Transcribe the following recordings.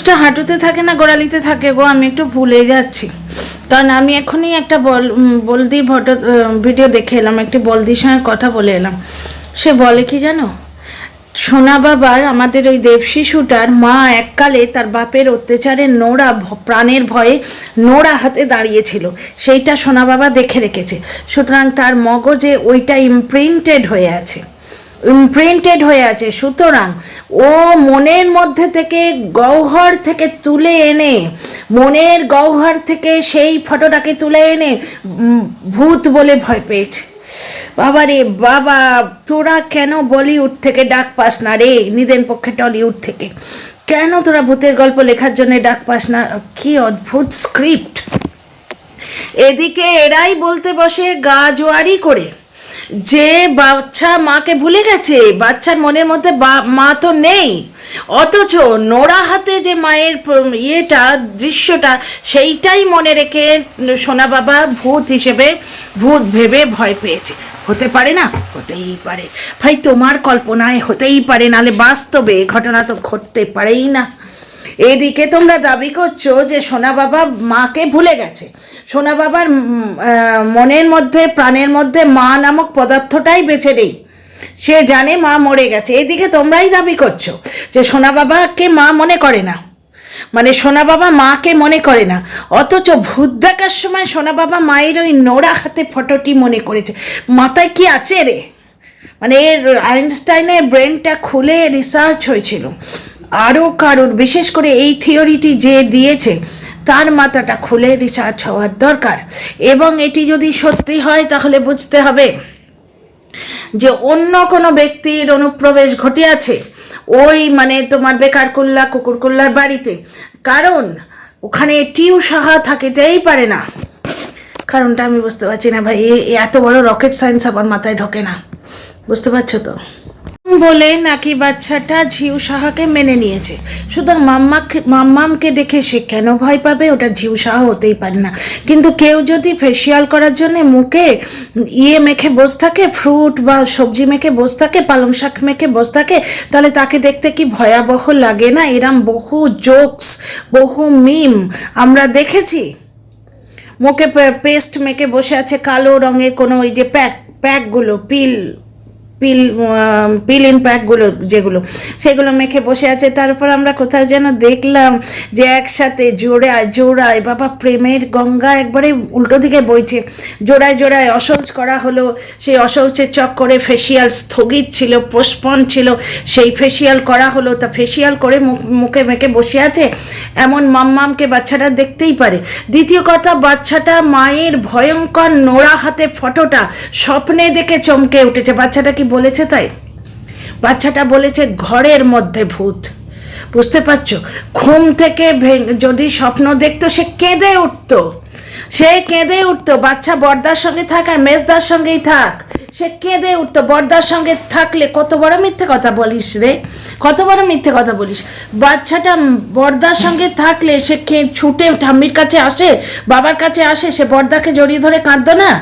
ভুজটা হাঁটুতে থাকে না গোড়ালিতে থাকে গো, আমি একটু ভুলে যাচ্ছি। কারণ আমি এখনই একটা বলদির ভিডিও দেখে এলাম, একটি বলদির সঙ্গে কথা বলে এলাম। সে বলে কি জানো, সোনা বাবার, আমাদের ওই দেব শিশুটার মা এককালে তার বাপের অত্যাচারে নোড়া প্রাণের ভয়ে নোড়া হাতে দাঁড়িয়েছিল, সেইটা সোনা বাবা দেখে রেখেছে। সুতরাং তার মগজে ওইটা ইমপ্রিন্টেড হয়ে আছে। সুতরাং ও মনের মধ্যে থেকে গহ্বর থেকে তুলে এনে, মনের গহ্বর থেকে সেই ফটোটাকে তুলে এনে ভূত বলে ভয় পেয়েছে। বাবা রে বাবা, তোরা কেন বলিউড থেকে ডাক পাস না রে, নিদেন পক্ষে টলিউড থেকে কেন তোরা ভূতের গল্প লেখার জন্য ডাক পাস না? কি অদ্ভুত স্ক্রিপ্ট! এদিকে এরাই বলতে বসে গা জোয়ারি করে যে বাচ্চা মাকে ভুলে গেছে, বাচ্চার মনের মধ্যে মা তো নেই, অথচ নোড়া হাতে যে মায়ের দৃশ্যটা সেইটাই মনে রেখে সোনা বাবা ভূত ভেবে ভয় পেয়েছে। হতে পারে না? হতেই পারে ভাই, তোমার কল্পনায় হতেই পারে, নালে বাস্তবে ঘটনা তো ঘটতে পারেই না। এদিকে তোমরা দাবি করছো যে সোনা বাবা মাকে ভুলে গেছে, সোনা বাবার মনের মধ্যে প্রাণের মধ্যে মা নামক পদার্থটাই বেঁচে নেই, সে জানে মা মরে গেছে। এদিকে তোমরাই দাবি করছো যে সোনা বাবাকে মা মনে করে না, মানে সোনা বাবা মাকে মনে করে না, অথচ ভূত দেখার সময় সোনা বাবা মায়ের ওই নোড়া হাতে ফটোটি মনে করেছে। মাথায় কি আছে রে? মানে আইনস্টাইনের ব্রেনটা খুলে রিসার্চ হয়েছিল, আরও কারোর, বিশেষ করে এই থিওরিটি যে দিয়েছে তার মাথাটা খুলে রিসার্চ হওয়ার দরকার। এবং এটি যদি সত্যি হয় তাহলে বুঝতে হবে যে অন্য কোনো ব্যক্তির অনুপ্রবেশ ঘটিয়াছে ওই, মানে তোমার বেকার কুল্লা কুকুর কুল্লার বাড়িতে, কারণ ওখানে টিউ সাহা থাকিতেই পারে না। কারণটা আমি বুঝতে পারছি না ভাই, এত বড় রকেট সায়েন্স আমার মাথায় ঢোকে না, বুঝতে পারছো তো? বলে নাকি বাচ্চাটা ঝিউ সাহাকে মেনে নিয়েছে, সুতরাং মাম্মামকে দেখে সে কেন ভয় পাবে? ওটা ঝিউ সাহা হতেই পারে না। কিন্তু কেউ যদি ফেসিয়াল করার জন্য মুখে মেখে বসে থাকে, ফ্রুট বা সবজি মেখে বসে থাকে, পালং শাক মেখে বসে থাকে, তাহলে তাকে দেখতে কি ভয়াবহ লাগে না? এরম বহু জোকস, বহু মিম আমরা দেখেছি। মুখে পেস্ট মেখে বসে আছে, কালো রঙের কোনো ওই যে প্যাকগুলো, পিল ইন প্যাকগুলো যেগুলো, সেগুলো মেখে বসে আছে। তারপর আমরা কোথাও যেন দেখলাম যে একসাথে জোড়ায় বাবা প্রেমের গঙ্গা একবারে উল্টো দিকে বইছে, জোড়ায় অশৌচ করা হলো, সেই অশৌচের চক্করে ফেসিয়াল স্থগিত ছিল, পোস্টপন ছিল, সেই ফেসিয়াল করা হলো, তা ফেসিয়াল করে মুখে মেখে বসে আছে, এমন মাম্মামকে বাচ্চাটা দেখতেই পারে। দ্বিতীয় কথা, বাচ্চাটা মায়ের ভয়ঙ্কর নোড়া হাতে ফটোটা স্বপ্নে দেখে চমকে উঠেছে। বাচ্চাটা কি বলেছে তাই? বাচ্চাটা বলেছে ঘরের মধ্যে ভূত। বুঝতে পারছো? ঘুম থেকে যদি স্বপ্ন দেখতো সে কেঁদে উঠতো। বাচ্চা বড়দার সঙ্গে থাক আর মেজদার সঙ্গেই থাক, সে কেঁদে উঠতো। বড়দার সঙ্গে থাকলে কত বড় মিথ্যে কথা বলিস রে, কত বড় মিথ্যে কথা বলিস। বাচ্চাটা বড়দার সঙ্গে থাকলে সে ছুটে ঠাম্মির কাছে আসে, বাবার কাছে আসে, সে বড়দাকে জড়িয়ে ধরে কাঁদতো না?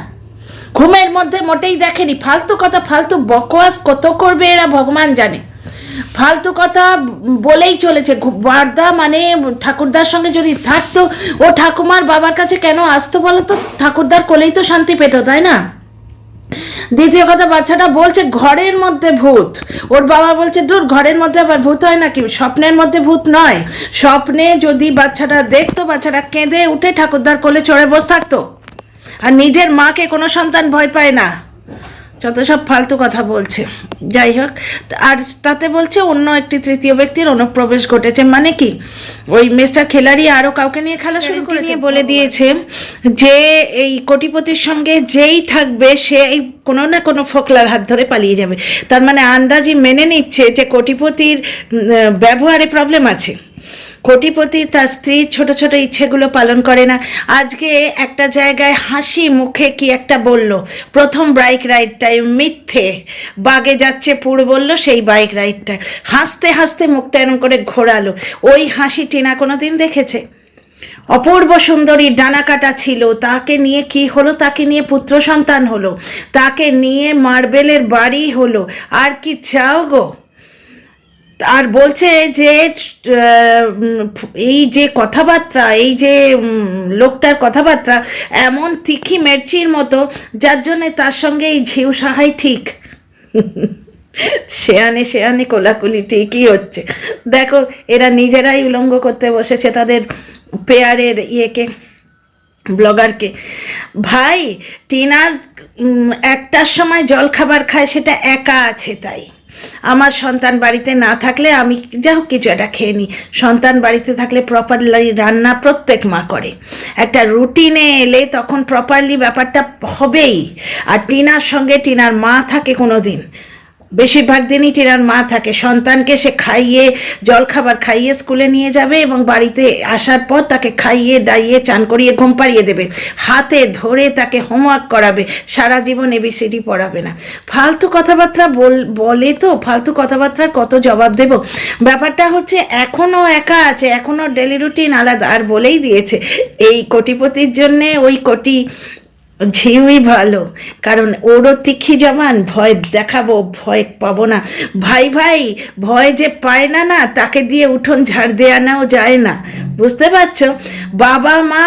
ঘুমের মধ্যে মোটেই দেখেনি। ফালতু কথা, ফালতু বকওয়াস কত করবে এরা ভগবান জানে। ফালতু কথা বলেই চলেছে। বড়দা মানে ঠাকুরদার সঙ্গে যদি থাকতো, ও ঠাকুমার বাবার কাছে কেন আসতো বলো তো? ঠাকুরদার কোলেই তো শান্তি পেত, তাই না? দ্বিতীয় কথা, বাচ্চাটা বলছে ঘরের মধ্যে ভূত। ওর বাবা বলছে দূর, ঘরের মধ্যে আবার ভূত হয় নাকি? স্বপ্নের মধ্যে ভূত নয়, স্বপ্নে যদি বাচ্চাটা দেখতো, বাচ্চাটা কেঁদে উঠে ঠাকুরদার কোলে চড়ে বসে থাকতো। আর নিজের মাকে কোনো সন্তান ভয় পায় না, যত সব ফালতু কথা বলছে। যাই হোক, আর তাতে বলছে অন্য একটি তৃতীয় ব্যক্তির অনুপ্রবেশ ঘটেছে। মানে কি, ওই মিস্টার খেলারি আরও কাউকে নিয়ে খেলা শুরু করেছে, বলে দিয়েছে যে এই কোটিপতির সঙ্গে যেই থাকবে সে এই কোনো না কোনো ফোকলার হাত ধরে পালিয়ে যাবে। তার মানে আন্দাজি মেনে নিচ্ছে যে কোটিপতির ব্যবহারে প্রবলেম আছে। কোটিপতি তার স্ত্রীর ছোট ছোট ইচ্ছেগুলো পালন করে না। আজকে একটা জায়গায় হাসি মুখে কি একটা বলল, প্রথম বাইক রাইডটায় মিথ্যে বাগে যাচ্ছে পুর বলল, সেই বাইক রাইডটা হাসতে হাসতে মুখটা এরম করে ঘোরালো। ওই হাসি টিনা কোনো দিন দেখেছে? অপূর্ব সুন্দরী ডানা কাটা ছিল, তাকে নিয়ে কি হলো? তাকে নিয়ে পুত্র সন্তান হলো, তাকে নিয়ে মার্বেলের বাড়ি হলো, আর কি চাও গো? আর বলছে যে এই যে কথাবার্তা, এই যে লোকটার কথাবার্তা এমন তিখি মির্চির মতো, যার জন্যে তার সঙ্গে এই ঝিউ সাহাই ঠিক। শেয়ানে শেয়ানে কোলাকুলি ঠিকই হচ্ছে। দেখো এরা নিজেরাই উলঙ্গ করতে বসেছে তাদের পেয়ারের ইয়েকে, ব্লগারকে। ভাই টিনার একটার সময় জল খাবার খায়, সেটা একা আছে তাই। আমার সন্তান বাড়িতে না থাকলে আমি যা হোক কিছু একটা খেয়ে নিই, সন্তান বাড়িতে থাকলে প্রপারলি রান্না প্রত্যেক মা করে, একটা রুটিনে এলে তখন প্রপারলি ব্যাপারটা হবেই। আর টিনার সঙ্গে টিনার মা থাকে কোনো দিন, বেশিরভাগ দিনই টিনার মা থাকে। সন্তানকে সে খাইয়ে জলখাবার খাইয়ে স্কুলে নিয়ে যাবে এবং বাড়িতে আসার পর তাকে খাইয়ে দাইয়ে চান করিয়ে ঘুম পাড়িয়ে দেবে, হাতে ধরে তাকে হোমওয়ার্ক করাবে, সারা জীবন এবিসিডি পড়াবে না। ফালতু কথাবার্তা বলে তো, ফালতু কথাবার্তার কত জবাব দেব। ব্যাপারটা হচ্ছে এখনও একা আছে, এখনও ডেলি রুটিন আলাদা। আর বলেই দিয়েছে এই কোটিপতির জন্যে ওই কোটি ঝিউই ভালো, কারণ ওরও তিখি জবান, ভয় দেখাবো ভয় পাবো না। ভাই ভাই ভয় যে পায় না, না তাকে দিয়ে উঠোন ঝাড় দেওয়াও যায় না, বুঝতে পারছো? বাবা মা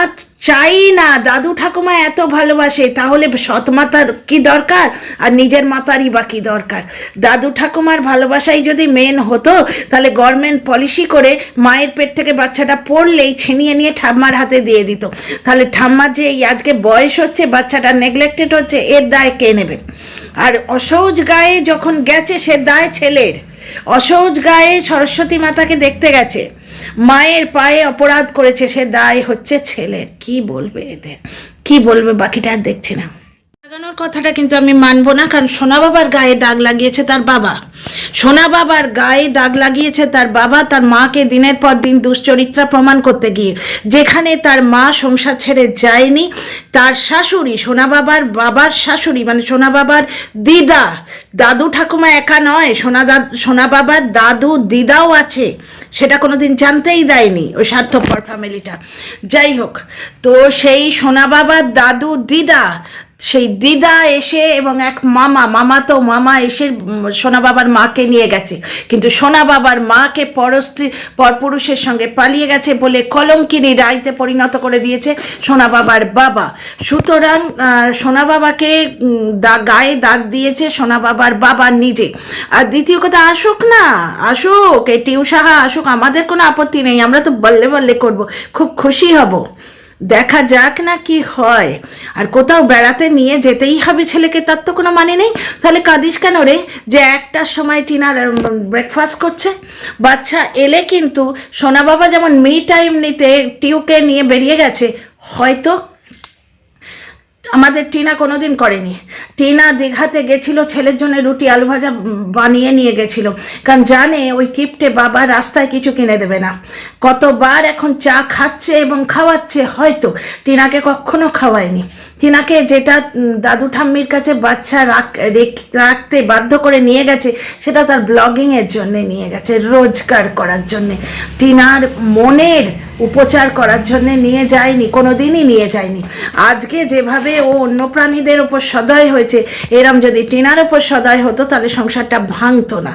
চাই না, দাদু ঠাকুমা এত ভালোবাসে, তাহলে সৎমাতার কি দরকার আর নিজের মাতারই বা কী দরকার? দাদু ঠাকুমার ভালোবাসাই যদি মেন হতো তাহলে গভর্নমেন্ট পলিসি করে মায়ের পেট থেকে বাচ্চাটা পড়লেই ছিনিয়ে নিয়ে ঠাম্মার হাতে দিয়ে দিত। তাহলে ঠাম্মার যে এই আজকে বয়স হচ্ছে, বাচ্চাটা নেগলেক্টেড হচ্ছে, এর দায় কে নেবে? আর অসৌজ গায়ে যখন গেছে সে দায় ছেলের। অসৌজ গায়ে সরস্বতী মাতাকে দেখতে গেছে, মায়ের পায়ে অপরাধ করেছে, সে দায় হচ্ছে ছেলের। কি বলবে এদের, কি বলবে বাকিটা আর দেখছি না। লাগানোর কথাটা কিন্তু আমি মানবো না, কারণ সোনা বাবার গায়ে দাগ লাগিয়েছে তার বাবা, সোনা বাবার গায়ে দাগ লাগিয়েছে তার বাবা, তার মাকে দিনের পর দিন দুশ্চরিত্রা প্রমাণ করতে গিয়ে। যেখানে তার মা সংসার ছেড়ে যায়নি, তার শাশুড়ি, সোনা বাবার বাবার শাশুড়ি মানে সোনা বাবার দিদা, দাদু ঠাকুমা একা নয়, সোনা বাবার দাদু দিদাও আছে, সেটা কোনোদিন জানতেই দেয়নি ওই স্বার্থপর ফ্যামিলিটা। যাই হোক, তো সেই সোনা বাবার দাদু দিদা, সেই দিদা এসে এবং এক মামা তো মামা এসে সোনা বাবার মাকে নিয়ে গেছে, কিন্তু সোনা বাবার মাকে পরপুরুষের সঙ্গে পালিয়ে গেছে বলে কলঙ্কিনী রায়তে পরিণত করে দিয়েছে সোনা বাবার বাবা। সুতরাং সোনা বাবাকে গায়ে দাগ দিয়েছে সোনা বাবার বাবা নিজে। আর দ্বিতীয় কথা, আসুক না, আসুক এই টিউ সাহা আসুক, আমাদের কোনো আপত্তি নেই, আমরা তো বললে বললে করবো, খুব খুশি হব, দেখা যাক না কি হয়। আর কোথাও বেড়াতে নিয়ে যেতেই হবে ছেলেকে, তার তো কোনো মানে নেই। তাহলে কাঁদিস কেন রে যে একটার সময় টিনার ব্রেকফাস্ট করছে? বাচ্চা এলে কিন্তু সোনা বাবা যেমন মি টাইম নিতে টিউকে নিয়ে বেরিয়ে গেছে, হয়তো আমাদের টিনা কোনোদিন করেনি। টিনা দীঘাতে গেছিল ছেলের জন্য রুটি আলু ভাজা বানিয়ে নিয়ে গেছিল, কারণ জানে ওই কিপ্টে বাবা রাস্তায় কিছু কিনে দেবে না। কতবার এখন চা খাচ্ছে এবং খাওয়াচ্ছে, হয়তো টিনাকে কখনো খাওয়ায়নি। টিনাকে যেটা দাদু ঠাম্মির কাছে বাচ্চা রাখতে বাধ্য করে নিয়ে গেছে, সেটা তার ব্লগিংয়ের জন্যে নিয়ে গেছে, রোজগার করার জন্যে, টিনার মনের উপচার করার জন্যে নিয়ে যায়নি, কোনো দিনই নিয়ে যায়নি। আজকে যেভাবে ও অন্য প্রাণীদের ওপর সদয় হয়েছে, এরম যদি টিনার ওপর সদয় হতো তাহলে সংসারটা ভাঙতো না।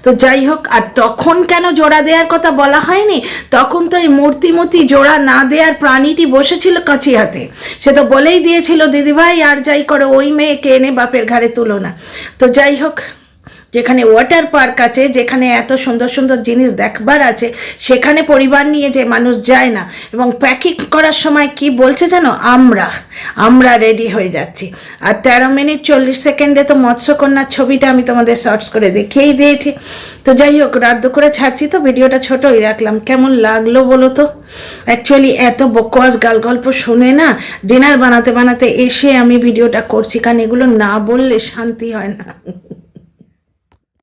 তো যাই হোক, আর তখন কেন জোড়া দেওয়ার কথা বলা হয়নি? তখন তো এই মূর্তিমতি জোড়া না দেওয়ার প্রাণীটি বসেছিল কাঁচি হাতে, সে তো বলেই দিয়েছিল দিদিভাই আর যাই করো ওই মেয়েকে এনে বাপের ঘাড়ে তুলো না। তো যাই হোক, যেখানে ওয়াটার পার্ক আছে, যেখানে এত সুন্দর সুন্দর জিনিস দেখবার আছে, সেখানে পরিবার নিয়ে যে মানুষ যায় না। এবং প্যাকিং করার সময় কি বলছে জানো, আমরা রেডি হয়ে যাচ্ছি। আর 13 মিনিট 40 সেকেন্ডে তো মৎস্যকন্যার ছবিটা আমি তোমাদের সার্চ করে দেখিয়েই দিয়েছি। তো যাই হোক, রাত দুপুরে ছাড়ছি তো ভিডিওটা ছোটই রাখলাম। কেমন লাগলো বলো তো? অ্যাকচুয়ালি এত বকওয়াস গাল গল্প শুনে না ডিনার বানাতে বানাতে এসে আমি ভিডিওটা করছি, কারণ এগুলো না বললে শান্তি হয় না।